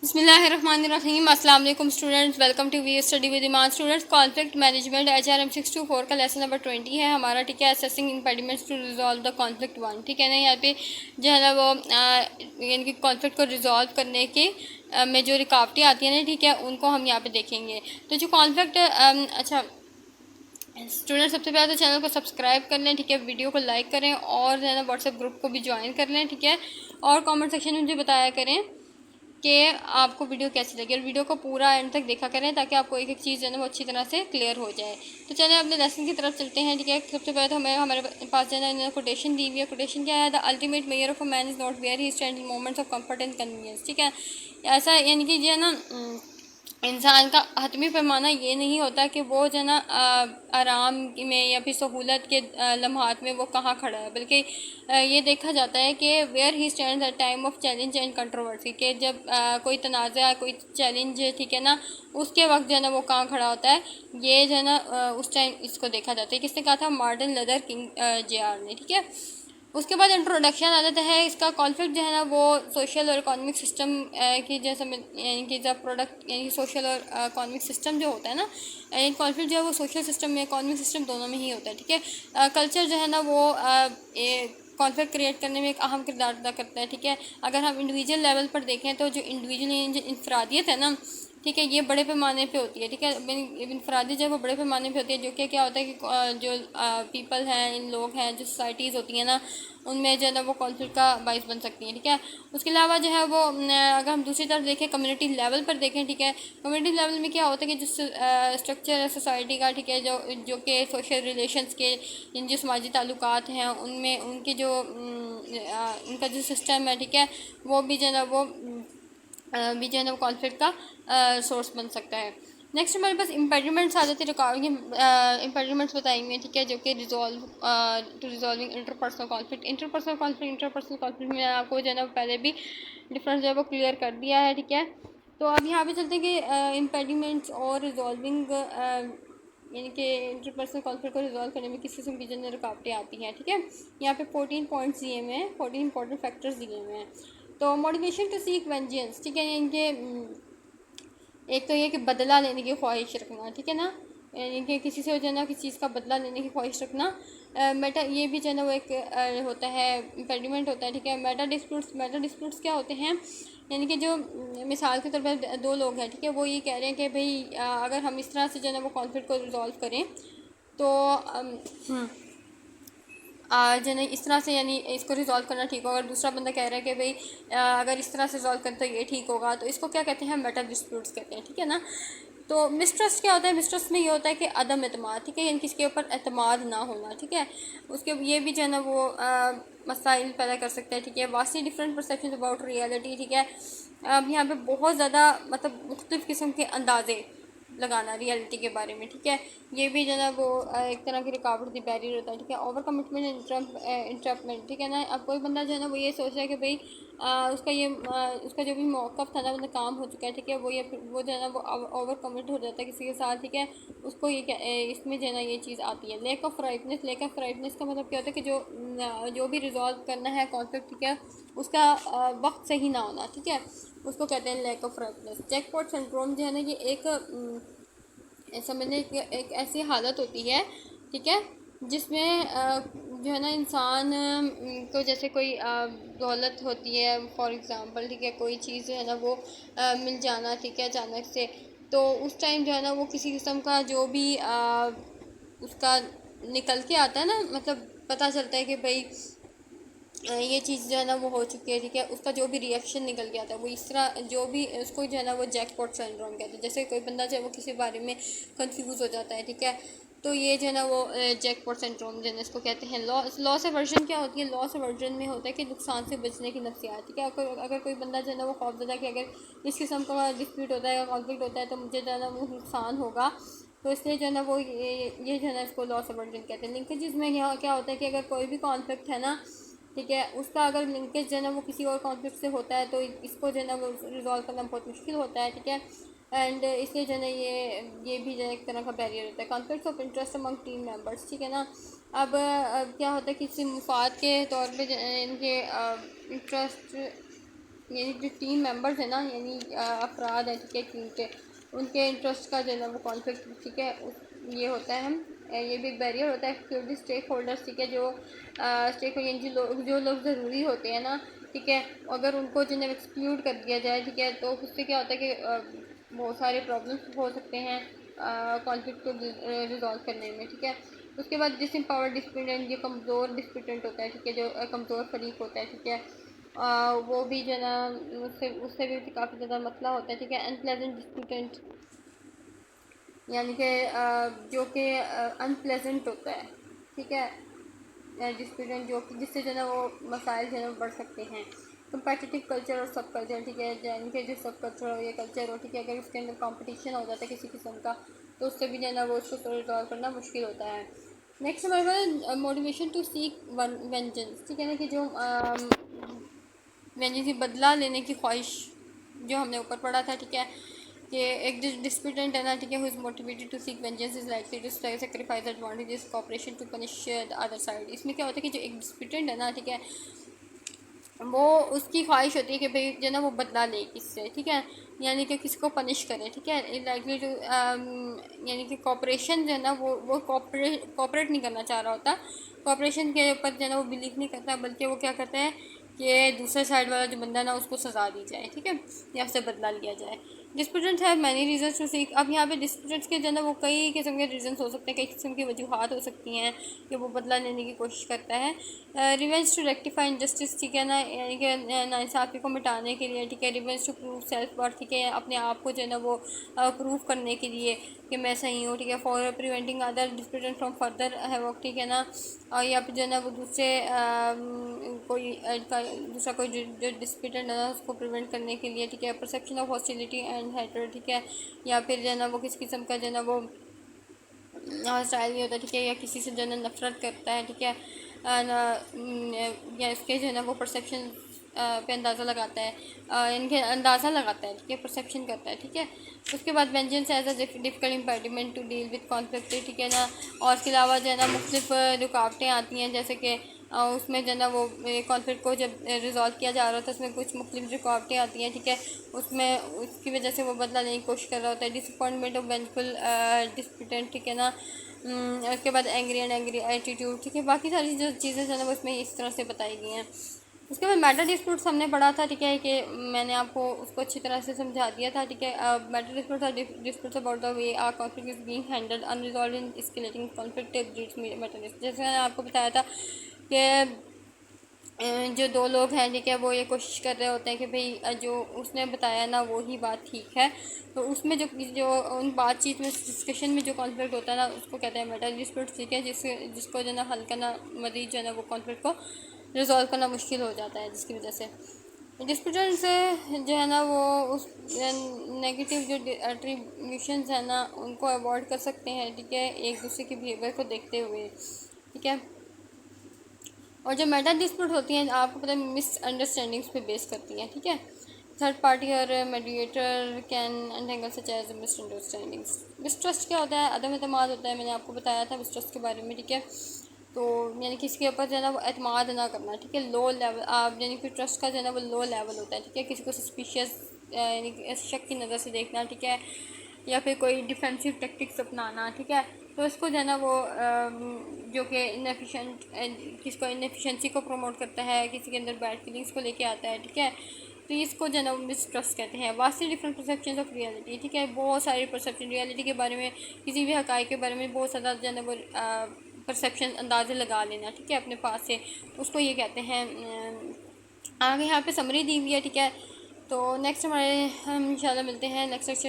बिस्मिल्लाहिर्रहमानिर्रहीम। अस्सलाम वालेकुम students, welcome to we study with Iman. Students, conflict management HRM 624 का लेसन नंबर 20 है हमारा, ठीक है। Assessing impediments to resolve the conflict 1, ठीक है ना। यहाँ पे जो है ना वो यानी कि कॉन्फ्लिक्ट को रिजॉल्व करने के में जो रुकावटें आती हैं ना, ठीक है, उनको हम यहाँ पे देखेंगे। तो जो कॉन्फ्लिक्ट अच्छा स्टूडेंट, सबसे पहले तो चैनल को सब्सक्राइब कर लें, ठीक है। वीडियो को लाइक करें और जो है ना व्हाट्सएप ग्रुप को भी ज्वाइन कर लें, ठीक है। और कमेंट सेक्शन में मुझे बताया करें कि आपको वीडियो कैसी लगी, और वीडियो को पूरा एंड तक देखा करें ताकि आपको एक एक चीज़ जो है ना वो अच्छी तरह से क्लियर हो जाए। तो चलें अपने लेसन की तरफ चलते हैं, ठीक है। सबसे पहले तो हमारे पास जो है ना कोटेशन दी हुई है। कोटेशन क्या है? The ultimate measure of a man is not where he stand in moments of comfort and convenience, ठीक है। ऐसा यानी कि जो है ना इंसान का हतमी पैमाना ये नहीं होता कि वो जो है ना आराम में या फिर सहूलत के लम्हात में वो कहाँ खड़ा है, बल्कि ये देखा जाता है कि where he stand at time of challenge and controversy, के जब कोई तनाज़ा, कोई चैलेंज, ठीक है ना, उसके वक्त जो है ना वो कहाँ खड़ा होता है, ये जो है ना उस टाइम इसको देखा जाता है। किसने कहा था? मार्टिन लूथर किंग JR ने, ठीक है। उसके बाद इंट्रोडक्शन आ जाता है इसका। कॉन्फ्लिक्ट जो है ना वो सोशल और इकोनॉमिक सिस्टम की जैसे यानी कि जब प्रोडक्ट यानी सोशल और इकोनॉमिक सिस्टम जो होता है ना, कॉन्फ्लिक्ट जो है वो सोशल सिस्टम में, इकोनॉमिक सिस्टम दोनों में ही होता है, ठीक है। कल्चर जो है ना वो कॉन्फ्लिक्ट क्रिएट करने में एक अहम किरदार अदा करता है, ठीक है। अगर हम इंडिविजुअल लेवल पर देखें तो जो इंडिविजुअल जो इंफरादियत है ना, ठीक है, ये बड़े पैमाने पे होती है, ठीक है। इंफरादी जो है वो बड़े पैमाने पे होती है, जो कि क्या होता है कि जो पीपल हैं, इन लोग हैं, जो सोसाइटीज़ होती हैं ना, उनमें जो है ना वो कॉन्फ्लिक्ट का बाइस बन सकती हैं, ठीक है। उसके अलावा जो है वो अगर हम दूसरी तरफ देखें, कम्युनिटी लेवल पर देखें, ठीक है। कम्युनिटी लेवल में क्या होता है कि जो स्ट्रक्चर है सोसाइटी का, ठीक है, जो कि सोशल रिलेशंस के इन जो समाजी ताल्लुकात हैं उनमें उनके जो उनका जो सिस्टम है, ठीक है, वो भी जो है ना वो भी जो है ना वो कॉन्फ्लिक्ट का सोर्स बन सकता है। नेक्स्ट हमारे पास इम्पेडिमेंट्स आ जाती है, रुकावटें। इम्पेडिमेंट्स बताई हुई हैं, ठीक है, जो कि to resolving interpersonal conflict. Interpersonal conflict में आपको जो है ना पहले भी डिफरेंस जो है वो क्लियर कर दिया है, ठीक है। तो अब यहाँ पे चलते हैं कि इम्पेडिमेंट्स और रिजॉल्विंग यानी कि इंटरपर्सनल कॉन्फ्लिक्ट को रिजॉल्व करने में किस किस्म की जो रुकावटें आती हैं, ठीक है। यहाँ पे 14 पॉइंट्स दिए हुए हैं, 14 इंपॉर्टेंट फैक्टर्स दिए हुए हैं। तो मोटिवेशन टू सीक वेंजेंस, ठीक है, इनके एक तो ये कि बदला लेने की ख्वाहिश रखना, ठीक है ना, यानी कि किसी से जो है ना किसी चीज़ का बदला लेने की ख्वाहिश रखना। मेटा ये भी जो है ना वो एक होता है, इम्पेडिमेंट होता है, ठीक है। मेटा डिस्प्यूट्स क्या होते हैं? यानी कि जो मिसाल के तौर पर दो लोग हैं, ठीक है, वो ये कह रहे हैं कि भाई अगर हम इस तरह से जो है ना वो कॉन्फ्लिक्ट को रिजॉल्व करें तो जो नहीं इस तरह से यानी इसको रिजॉल्व करना ठीक होगा। अगर दूसरा बंदा कह रहा है कि भाई अगर इस तरह से रिजॉल्व करें तो ये ठीक होगा, तो इसको क्या कहते हैं? मेटा डिस्प्यूट्स कहते हैं, ठीक है ना। तो मिसट्रस्ट क्या होता है? मिसट्रस्ट में ये होता है कि अदम एतमाद, ठीक है, यानी किसके ऊपर एतमाद ना होना, ठीक है। उसके ये भी जो है ना वो मसाइल पैदा कर सकता है, ठीक है। Vastly different perception about reality, ठीक है। अब यहाँ पे बहुत ज़्यादा मतलब मुख्तलिफ़ किस्म के अंदाजे लगाना रियलिटी के बारे में, ठीक है। ये भी जो है ना वो एक तरह की रुकावट दी बैरियर होता है, ठीक है। ओवर कमिटमेंट इंटरप्टमेंट, ठीक है ना। अब कोई बंदा जो है ना वो ये सोच रहा है कि भाई उसका जो भी मौक़िफ़ था ना, मतलब काम हो चुका है, ठीक है, वो जो है ना वो ओवर कमिट हो जाता है किसी के साथ, ठीक है। उसको ये इसमें जो है ना ये चीज़ आती है लैक ऑफ राइटनेस का मतलब क्या होता है कि जो भी रिजॉल्व करना है कॉन्फ्लिक्ट, ठीक है, उसका वक्त सही ना होना, ठीक है, उसको कहते हैं lack of rightness. Jackpot syndrome जो है ना ये एक समझने की एक ऐसी हालत होती है, ठीक है, जिसमें जो है ना इंसान को जैसे कोई दौलत होती है फॉर एग्ज़ाम्पल, ठीक है, कोई चीज़ जो है ना वो मिल जाना, ठीक है, अचानक से, तो उस टाइम जो है ना वो किसी किस्म का जो भी उसका निकल के आता है ना, मतलब पता चलता है कि भाई ये चीज़ जो है ना वो हो चुकी है, ठीक है, उसका जो भी रिएक्शन निकल के आता है वो इस तरह जो भी उसको जो है ना वो जैकपॉट सिंड्रोम कहते हैं। जैसे कोई बंदा जो है वो किसी बारे में कंफ्यूज हो जाता है, ठीक है, तो ये जो है ना वो जैकपॉट सिंड्रोम जो है ना इसको कहते हैं। लॉस एवर्जन क्या होती है? लॉस एवर्जन में होता है कि नुकसान से बचने की नफ्सियात, ठीक है। अगर कोई बंदा जो है ना वो खौफजदा कि अगर इस किस्म का डिस्प्यूट होता है या कॉन्फ्लिक्ट होता है तो मुझे जो है ना वो नुकसान होगा, तो इसलिए जो है ना वो ये जो है ना इसको लॉस एवर्जन कहते हैं। लिंकेजेस में यहाँ क्या होता है कि अगर कोई भी कॉन्फ्लिक्ट है ना, ठीक है, उसका अगर लिंकेज जो है ना वो किसी और कॉन्फ्लिक्ट से होता है तो इसको जो है ना वो रिजॉल्व करना बहुत मुश्किल होता है, ठीक है। एंड इसलिए जो है ना ये भी जो है एक तरह का बैरियर होता है। Conflict of interest among team members, ठीक है ना। अब क्या होता है कि किसी मुफाद के तौर पे इनके इंटरेस्ट यानी जो टीम मेंबर्स हैं ना, यानी अफराद हैं, ठीक है, टीम के, उनके इंटरेस्ट का जो है ना वो कॉन्फ्लिक्ट, ठीक है, ये होता है। हम ये भी एक बैरियर होता है। सिक्योरिटी स्टेक होल्डर्स, ठीक है, जो स्टेक यानी जो लोग ज़रूरी होते हैं ना, ठीक है, अगर उनको जो है एक्सक्लूड कर दिया जाए, ठीक है, तो उससे क्या होता है कि बहुत सारे प्रॉब्लम्स हो सकते हैं कॉन्फ्लिक्ट को रिजॉल्व करने में, ठीक है। उसके बाद डिसएम्पावर्ड डिस्प्यूटेंट, ये कमज़ोर डिस्प्यूटेंट होता है, ठीक है, जो कमज़ोर फरीक होता है, ठीक है, वो भी जो है ना उससे उससे भी काफ़ी ज़्यादा मसला होता है, ठीक है। अनप्लेजेंट डिस्प्यूटेंट यानी कि जो कि अनप्लेजेंट होता है, ठीक है, डिस्प्यूटेंट जो कि जिससे जो है ना वो मसाइल जो है ना बढ़ सकते हैं। कंपेटिटिव कल्चर और सब कल्चर, ठीक है, यानी कि जो सब कल्चर हो या कल्चर हो, ठीक है, अगर उसके अंदर कंपटीशन हो जाता है किसी किस्म का, तो उससे भी जो है ना वो उसको रिजॉल्व करना मुश्किल होता है। नेक्स्ट हमारे पास मोटिवेशन टू सीक वेंजेंस, ठीक है ना, कि जो वेंजेंस बदला लेने की ख्वाहिश, जो हमने ऊपर पढ़ा था, ठीक है, कि एक डिस्प्यूटेंट है ना, ठीक है, who is motivated to seek vengeance is likely to sacrifice advantages cooperation to punish the other side. इसमें क्या होता है कि जो एक डिस्प्यूटेंट है ना, ठीक है, वो उसकी ख्वाहिश होती है कि भाई जो है ना वो बदला ले किससे, ठीक है, यानी कि किसको पनिश करे, ठीक है, लाइकली टू यानी कि कॉपरेशन जो है ना वो कॉपरेट नहीं करना चाह रहा होता, कॉपरेशन के ऊपर जो है ना वो बिलीव नहीं करता, बल्कि वो क्या करता है कि दूसरे साइड वाला जो बंदा ना उसको सज़ा दी जाए, ठीक है, या उससे बदला लिया जाए। Disputants have many reasons to seek. अब यहाँ पे डिस्प्यूटेंट्स के जो है ना वो कई किस्म के रीजंस हो सकते हैं, कई किस्म की वजूहत हो सकती हैं कि वो बदला लेने की कोशिश करता है। रिवेंज टू रेक्टिफाई इंजस्टिस, ठीक है ना, यानी कि नाइंसाफ़ी को मिटाने के लिए, ठीक है। Revenge to prove self worth, ठीक है, अपने आप को जो है ना वो प्रूव करने के लिए कि मैं सही हूँ, ठीक है। For preventing other disputant from further havoc, ठीक है ना, और या फिर जो है ना वो दूसरे दूसरा कोई जो डिस्प्यूटेंट है ना उसको प्रिवेंट करने के लिए, ठीक है। Perception of hostility and hatred, ठीक है, या फिर जो है ना वो किस किस्म का जो है ना वो स्टाइल नहीं होता, ठीक है, या किसी से जो है ना नफरत करता है, ठीक है, या इसके जो है ना वो परसेप्शन पे अंदाज़ा लगाता है, इनके अंदाज़ा लगाता है, ठीक है, परसेप्शन करता है, ठीक है। उसके बाद vengeance as a difficult impediment to deal with conflict, ठीक है ना, और इसके अलावा जो है ना मुख्तलिफ रुकावटें आती हैं, जैसे कि उसमें जो है ना वो कॉन्फ्लिक्ट को जब रिजॉल्व किया जा रहा होता है उसमें कुछ मुख्तलिफ रुकावटें आती हैं, ठीक है, उसमें उसकी वजह से वो बदला लेने की कोशिश कर रहा होता है। डिसअपॉइंटमेंट ऑफ वेंजफुल डिस्प्यूटेंट, ठीक है ना, उसके बाद एंग्री एंड एंग्री एटीट्यूड, ठीक है, बाकी सारी जो चीज़ें जो है ना वो इसमें इस तरह से बताई गई हैं। उसके बाद मैटर डिस्प्यूट्स हमने पढ़ा था, ठीक है, कि मैंने आपको उसको अच्छी तरह से समझा दिया था, ठीक है। Meta disputes are disputes about the way our conflict is being handled unresolved in escalating conflict breeds matter dispute. जैसे मैंने आपको बताया था कि जो दो लोग हैं, ठीक है, वो ये कोशिश कर रहे होते हैं कि भाई जो उसने बताया ना वो ही बात ठीक है, तो उसमें जो उन बातचीत में डिस्कशन में जो कॉन्फ्लिक्ट होता है ना उसको कहते हैं मैटर डिस्प्यूट, ठीक है, जिसको जो है ना हल करना मरीज जो है ना वो कॉन्फ्लिक्ट को रिजॉल्व करना मुश्किल हो जाता है, जिसकी वजह से डिस्प्यूटेंट से जो है ना वो उस नेगेटिव जो एट्रीब्यूशंस है ना उनको अवॉइड कर सकते हैं, ठीक है, एक दूसरे के बिहेवियर को देखते हुए, ठीक है। और जो मेटा डिस्प्यूट होती हैं आपको पता है मिसअंडरस्टैंडिंग्स पे बेस करती हैं, ठीक है। थर्ड पार्टी और mediator can untangle such as misunderstandings. Mistrust क्या होता है? अदम एतमाद होता है, मैंने आपको बताया था मिसट्रस्ट के बारे में, ठीक है। तो यानी किसी के ऊपर जो है ना वो एतमाद ना करना, ठीक है, लो लेवल आप यानी कि ट्रस्ट का जो है ना वो लो लेवल होता है, ठीक है, किसी को सस्पिशियस यानी कि शक की नज़र से देखना, ठीक है, या फिर कोई डिफेंसिव टेक्टिक्स अपनाना, ठीक है, तो इसको जो है ना वो जो कि इनएफिशिएंट किसको इनएफिशिएंसी को प्रमोट करता है, किसी के अंदर बैड फीलिंग्स को लेके आता है, ठीक है, तो इसको जो है ना मिसट्रस्ट कहते हैं। Vastly different perception of reality, ठीक है, बहुत सारी परसेप्शन रियलिटी के बारे में, किसी भी हक़ाइक़ के बारे में बहुत ज़्यादा जो है ना वो परसेप्शन अंदाज़े लगा लेना, ठीक है, अपने पास से, उसको ये कहते हैं। आगे यहाँ पे समरी दी हुई है, ठीक है। तो नेक्स्ट हम इंशाल्लाह मिलते हैं नेक्स्ट लेक्चर